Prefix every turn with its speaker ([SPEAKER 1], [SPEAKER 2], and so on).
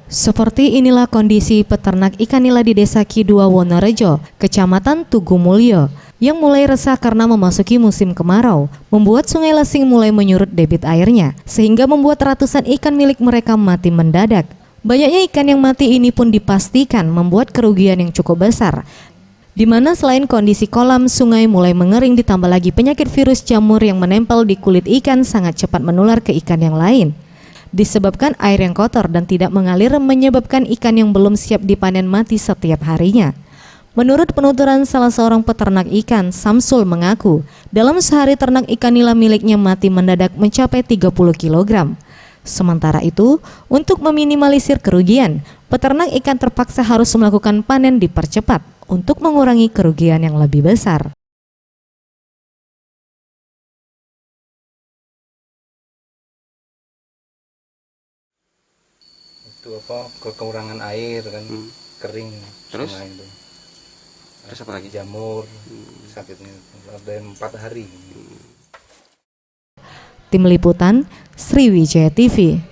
[SPEAKER 1] Seperti inilah kondisi peternak ikan nila di Desa Kidua Wonorejo, Kecamatan Tugumulyo, yang mulai resah karena memasuki musim kemarau, membuat Sungai Lesing mulai menyurut debit airnya, sehingga membuat ratusan ikan milik mereka mati mendadak. Banyaknya ikan yang mati ini pun dipastikan membuat kerugian yang cukup besar, di mana selain kondisi kolam sungai mulai mengering ditambah lagi penyakit virus jamur yang menempel di kulit ikan sangat cepat menular ke ikan yang lain. Disebabkan air yang kotor dan tidak mengalir menyebabkan ikan yang belum siap dipanen mati setiap harinya. Menurut penuturan salah seorang peternak ikan, Samsul mengaku dalam sehari ternak ikan nila miliknya mati mendadak mencapai 30 kg. Sementara itu, untuk meminimalisir kerugian, peternak ikan terpaksa harus melakukan panen dipercepat untuk mengurangi kerugian yang lebih besar.
[SPEAKER 2] Itu kekurangan air kan, kering
[SPEAKER 3] Terus?
[SPEAKER 2] sungai itu.
[SPEAKER 3] Terus apa lagi?
[SPEAKER 2] Jamur, sakitnya ada 4 hari.
[SPEAKER 1] Tim Liputan, Sriwijaya TV.